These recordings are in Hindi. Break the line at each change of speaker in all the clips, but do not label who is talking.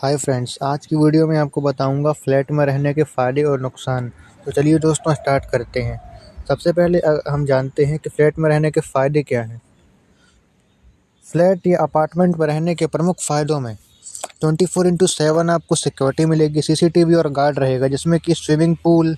हाय फ्रेंड्स, आज की वीडियो में आपको बताऊंगा फ्लैट में रहने के फ़ायदे और नुकसान। तो चलिए दोस्तों स्टार्ट करते हैं। सबसे पहले हम जानते हैं कि फ्लैट में रहने के फ़ायदे क्या हैं। फ्लैट या अपार्टमेंट में रहने के प्रमुख फ़ायदों में 24/7 आपको सिक्योरिटी मिलेगी, सीसीटीवी और गार्ड रहेगा जिसमें कि स्विमिंग पूल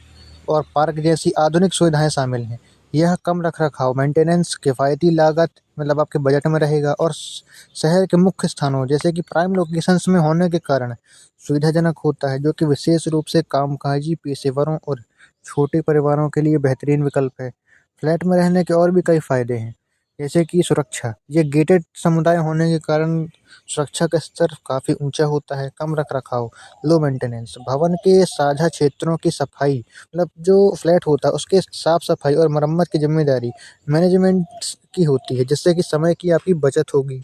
और पार्क जैसी आधुनिक सुविधाएं शामिल हैं। यह कम रखरखाव, मेंटेनेंस, किफ़ायती लागत मतलब आपके बजट में रहेगा और शहर के मुख्य स्थानों जैसे कि प्राइम लोकेशंस में होने के कारण सुविधाजनक होता है, जो कि विशेष रूप से कामकाजी पेशेवरों और छोटे परिवारों के लिए बेहतरीन विकल्प है। फ्लैट में रहने के और भी कई फ़ायदे हैं, जैसे कि सुरक्षा। ये गेटेड समुदाय होने के कारण सुरक्षा का स्तर काफ़ी ऊंचा होता है। कम रखरखाव, लो मेंटेनेंस, भवन के साझा क्षेत्रों की सफाई मतलब जो फ्लैट होता है उसके साफ सफाई और मरम्मत की जिम्मेदारी मैनेजमेंट की होती है, जिससे कि समय की आपकी बचत होगी।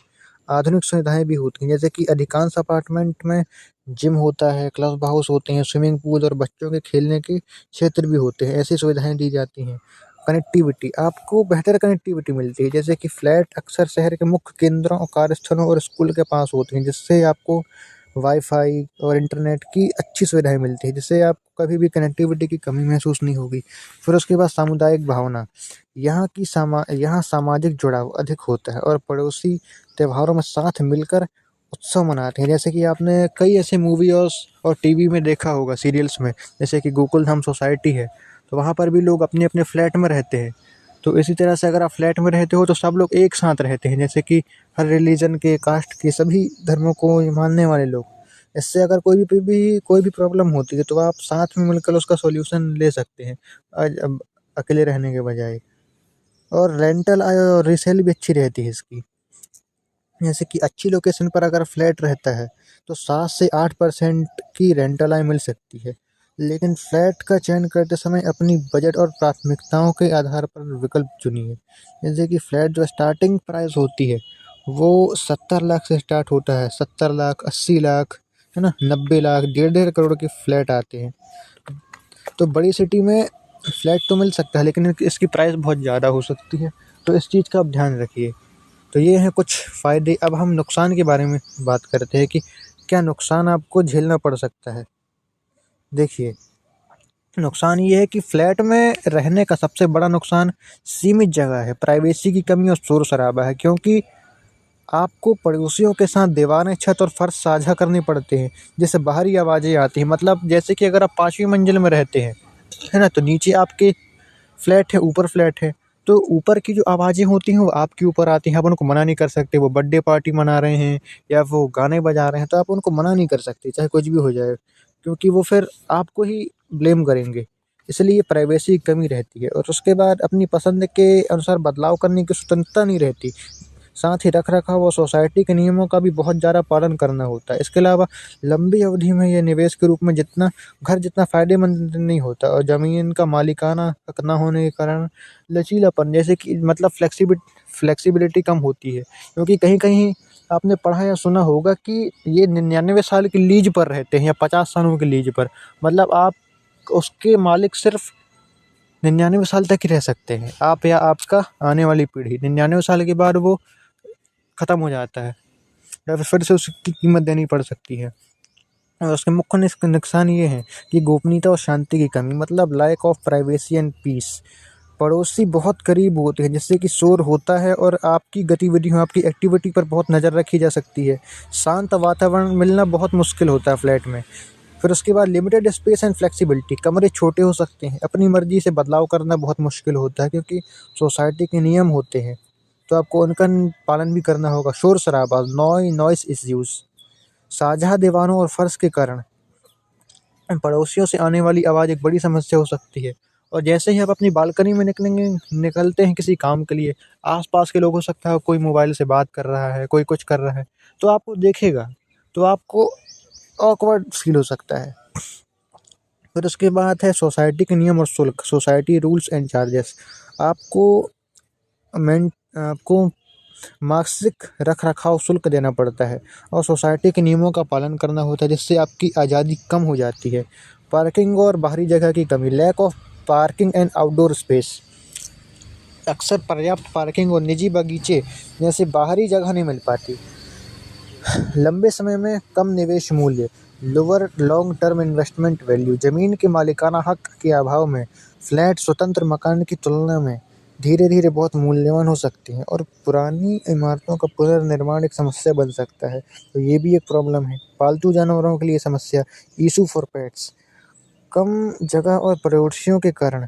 आधुनिक सुविधाएं भी होती हैं, जैसे कि अधिकांश अपार्टमेंट में जिम होता है, क्लब हाउस होते हैं, स्विमिंग पूल और बच्चों के खेलने के क्षेत्र भी होते हैं। ऐसी सुविधाएं दी जाती हैं। कनेक्टिविटी, आपको बेहतर कनेक्टिविटी मिलती है, जैसे कि फ्लैट अक्सर शहर के मुख्य केंद्रों और कार्यस्थलों और स्कूल के पास होते हैं, जिससे आपको वाईफाई और इंटरनेट की अच्छी सुविधाएं मिलती है, जिससे आपको कभी भी कनेक्टिविटी की कमी महसूस नहीं होगी। फिर उसके बाद सामुदायिक भावना, यहाँ सामाजिक जुड़ाव अधिक होता है और पड़ोसी त्योहारों में साथ मिलकर उत्सव मनाते हैं। जैसे कि आपने कई ऐसे मूवी और टीवी में देखा होगा, सीरियल्स में, जैसे कि गोकुलधाम सोसाइटी है, तो वहाँ पर भी लोग अपने अपने फ्लैट में रहते हैं। तो इसी तरह से अगर आप फ्लैट में रहते हो तो सब लोग एक साथ रहते हैं, जैसे कि हर रिलीजन के, कास्ट के, सभी धर्मों को मानने वाले लोग। इससे अगर कोई भी प्रॉब्लम होती है तो आप साथ में मिलकर उसका सॉल्यूशन ले सकते हैं, अकेले रहने के बजाय। और रेंटल आय और रीसेल भी अच्छी रहती है इसकी। जैसे कि अच्छी लोकेशन पर अगर फ्लैट रहता है तो 7 से 8% की रेंटल आय मिल सकती है। लेकिन फ्लैट का चयन करते समय अपनी बजट और प्राथमिकताओं के आधार पर विकल्प चुनिए। जैसे कि फ्लैट जो स्टार्टिंग प्राइस होती है वो 70 लाख से स्टार्ट होता है। 70 लाख, 80 लाख, है ना, 90 लाख, 1.5 करोड़ के फ्लैट आते हैं। तो बड़ी सिटी में फ्लैट तो मिल सकता है, लेकिन इसकी प्राइस बहुत ज़्यादा हो सकती है। तो इस चीज़ का आप ध्यान रखिए। तो ये हैं कुछ फ़ायदे। अब हम नुकसान के बारे में बात करते हैं कि क्या नुकसान आपको झेलना पड़ सकता है। देखिए, नुकसान ये है कि फ्लैट में रहने का सबसे बड़ा नुकसान सीमित जगह है, प्राइवेसी की कमी और शोर-शराबा है, क्योंकि आपको पड़ोसियों के साथ दीवारें, छत और फर्श साझा करने पड़ते हैं, जिससे बाहरी आवाज़ें आती हैं। मतलब जैसे कि अगर आप 5वीं मंजिल में रहते हैं, है ना, तो नीचे आपके फ्लैट है, ऊपर फ्लैट है, तो ऊपर की जो आवाज़ें होती हैं वो आपके ऊपर आती हैं। आप उनको मना नहीं कर सकते। वो बर्थडे पार्टी मना रहे हैं या वो गाने बजा रहे हैं तो आप उनको मना नहीं कर सकते, चाहे कुछ भी हो जाए, क्योंकि वो फिर आपको ही ब्लेम करेंगे। इसलिए प्राइवेसी की कमी रहती है और उसके बाद अपनी पसंद के अनुसार बदलाव करने की स्वतंत्रता नहीं रहती। साथ ही रख-रखाव और सोसाइटी के नियमों का भी बहुत ज़्यादा पालन करना होता है। इसके अलावा लंबी अवधि में ये निवेश के रूप में जितना फ़ायदेमंद नहीं होता और ज़मीन का मालिकाना हक ना होने के कारण लचीलापन, जैसे कि मतलब फ्लेक्सिबिलिटी कम होती है। क्योंकि कहीं-कहीं आपने पढ़ा या सुना होगा कि ये 99 साल की लीज़ पर रहते हैं या 50 सालों की लीज़ पर। मतलब आप उसके मालिक सिर्फ़ 99 साल तक ही रह सकते हैं। आप या आपका आने वाली पीढ़ी 99 साल के बाद वो ख़त्म हो जाता है या फिर से उसकी कीमत देनी पड़ सकती है। और उसके मुख्य नुकसान ये हैं कि गोपनीयता और शांति की कमी, मतलब lack of privacy and peace. पड़ोसी बहुत करीब होते हैं, जिससे कि शोर होता है और आपकी गतिविधियों, आपकी एक्टिविटी पर बहुत नज़र रखी जा सकती है। शांत वातावरण मिलना बहुत मुश्किल होता है फ्लैट में। फिर उसके बाद लिमिटेड स्पेस एंड फ्लेक्सिबिलिटी, कमरे छोटे हो सकते हैं, अपनी मर्ज़ी से बदलाव करना बहुत मुश्किल होता है, क्योंकि सोसाइटी के नियम होते हैं, तो आपको उनका पालन भी करना होगा। शोर-शराबा, नॉइज़ इश्यूज़, साझा दीवारों और फर्श के कारण पड़ोसियों से आने वाली आवाज़ एक बड़ी समस्या हो सकती है। और जैसे ही आप अपनी बालकनी में निकलते हैं किसी काम के लिए, आस-पास के लोग, हो सकता है कोई मोबाइल से बात कर रहा है, कोई कुछ कर रहा है, तो आपको देखेगा, तो आपको ऑकवर्ड फ़ील हो सकता है। फिर उसके बाद है सोसाइटी के नियम और शुल्क, सोसाइटी रूल्स एंड चार्जेस। आपको आपको मासिक रख-रखाव शुल्क देना पड़ता है और सोसाइटी के नियमों का पालन करना होता है, जिससे आपकी आज़ादी कम हो जाती है। पार्किंग और बाहरी जगह की कमी, lack of parking and outdoor space. अक्सर पर्याप्त पार्किंग और निजी बगीचे जैसे बाहरी जगह नहीं मिल पाती। लंबे समय में कम निवेश मूल्य, lower long term investment value. जमीन के मालिकाना हक के अभाव में फ्लैट स्वतंत्र मकान की तुलना में धीरे धीरे बहुत मूल्यवान हो सकती हैं और पुरानी इमारतों का पुनर्निर्माण एक समस्या बन सकता है। तो ये भी एक प्रॉब्लम है। पालतू जानवरों के लिए समस्या, इशू फॉर पेट्स। कम जगह और पड़ोसियों के कारण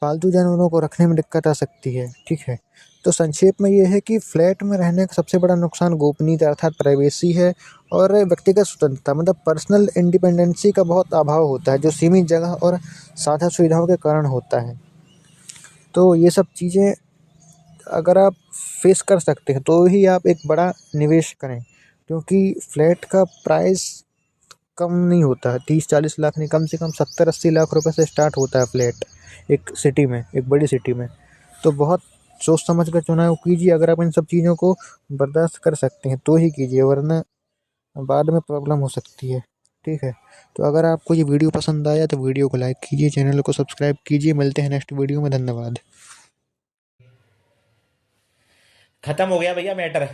पालतू जानवरों को रखने में दिक्कत आ सकती है। ठीक है, तो संक्षेप में ये है कि फ्लैट में रहने का सबसे बड़ा नुकसान गोपनीयता अर्थात प्राइवेसी है और व्यक्तिगत स्वतंत्रता मतलब पर्सनल इंडिपेंडेंसी का बहुत अभाव होता है, जो सीमित जगह और साझा सुविधाओं के कारण होता है। तो ये सब चीज़ें अगर आप फेस कर सकते हैं तो ही आप एक बड़ा निवेश करें, क्योंकि फ्लैट का प्राइस कम नहीं होता है, 30-40 लाख नहीं, कम से कम 70-80 लाख रुपए से स्टार्ट होता है फ्लैट एक सिटी में, एक बड़ी सिटी में। तो बहुत सोच समझ कर चुनाव कीजिए। अगर आप इन सब चीज़ों को बर्दाश्त कर सकते हैं तो ही कीजिए, वरना बाद में प्रॉब्लम हो सकती है। ठीक है, तो अगर आपको ये वीडियो पसंद आया तो वीडियो को लाइक कीजिए, चैनल को सब्सक्राइब कीजिए। मिलते हैं नेक्स्ट वीडियो में। धन्यवाद।
खत्म हो गया भैया मैटर।